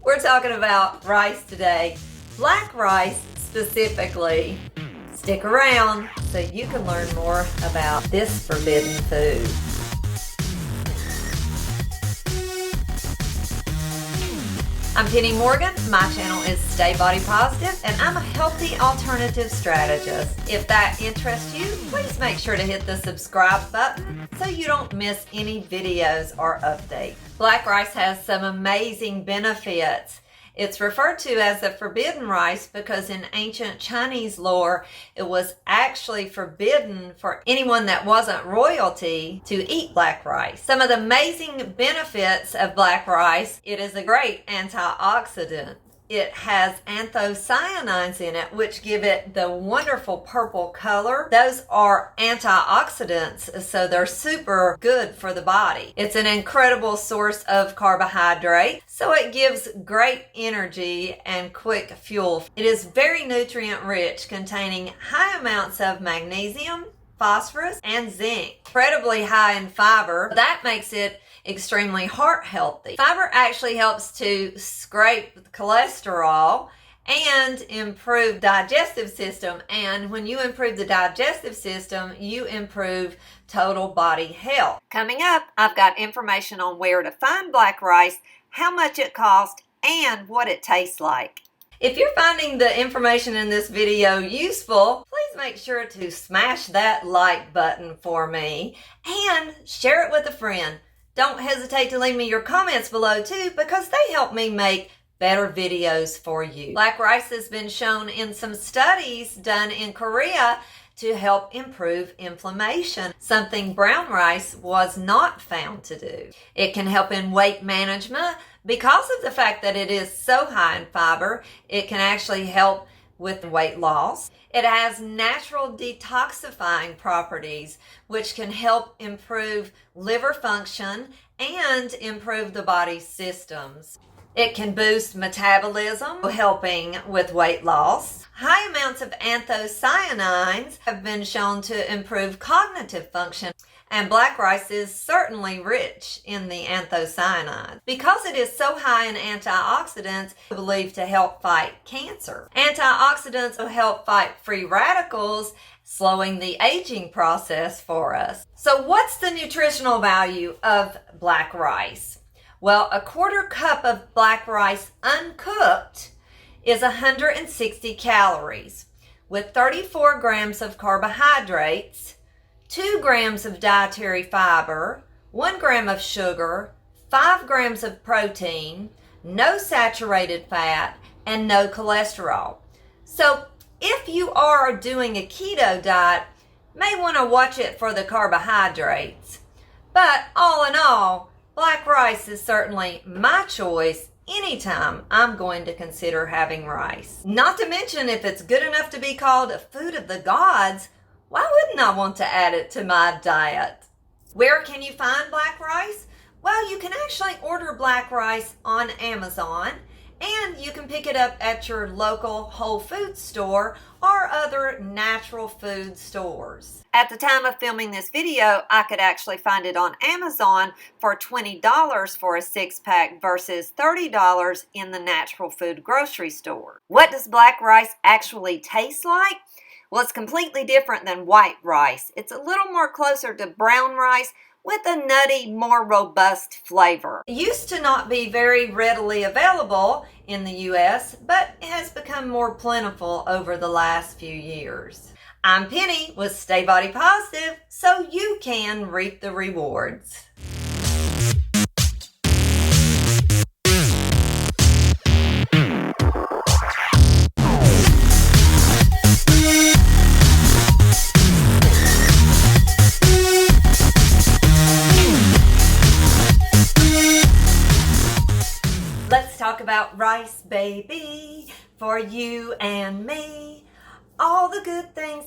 We're talking about rice today, black rice specifically. Stick around so you can learn more about this forbidden food. I'm Penny Morgan. My channel is Stay Body Positive, and I'm a healthy alternative strategist. If that interests you, please make sure to hit the subscribe button so you don't miss any videos or updates. Black rice has some amazing benefits. It's referred to as the forbidden rice because in ancient Chinese lore, it was actually forbidden for anyone that wasn't royalty to eat black rice. Some of the amazing benefits of black rice: it is a great antioxidant. It has anthocyanins in it, which give it the wonderful purple color. Those are antioxidants, so they're super good for the body. It's an incredible source of carbohydrate, so it gives great energy and quick fuel. It is very nutrient rich, containing high amounts of magnesium, phosphorus, and zinc. Incredibly high in fiber. That makes it extremely heart healthy. Fiber actually helps to scrape cholesterol and improve digestive system. And when you improve the digestive system, you improve total body health. Coming up, I've got information on where to find black rice, how much it costs, and what it tastes like. If you're finding the information in this video useful, please make sure to smash that like button for me and share it with a friend. Don't hesitate to leave me your comments below too, because they help me make better videos for you. Black rice has been shown in some studies done in Korea to help improve inflammation, something brown rice was not found to do. It can help in weight management because of the fact that it is so high in fiber. It can actually help with weight loss. It has natural detoxifying properties, which can help improve liver function and improve the body's systems. It can boost metabolism, helping with weight loss. High amounts of anthocyanins have been shown to improve cognitive function. And black rice is certainly rich in the anthocyanins. Because it is so high in antioxidants, believed to help fight cancer. Antioxidants will help fight free radicals, slowing the aging process for us. So what's the nutritional value of black rice? Well, a quarter cup of black rice uncooked is 160 calories, with 34 grams of carbohydrates, 2 grams of dietary fiber, 1 gram of sugar, 5 grams of protein, no saturated fat, and no cholesterol. So if you are doing a keto diet, may want to watch it for the carbohydrates. But all in all, black rice is certainly my choice anytime I'm going to consider having rice. Not to mention, if it's good enough to be called a food of the gods, why wouldn't I want to add it to my diet? Where can you find black rice? Well, you can actually order black rice on Amazon, and you can pick it up at your local Whole Foods store or other natural food stores. At the time of filming this video, I could actually find it on Amazon for $20 for a 6-pack versus $30 in the natural food grocery store. What does black rice actually taste like? Well, it's completely different than white rice. It's a little more closer to brown rice with a nutty, more robust flavor. It used to not be very readily available in the U.S., but it has become more plentiful over the last few years. I'm Penny with Stay Body Positive, so you can reap the rewards. Talk about rice, baby, for you and me. All the good things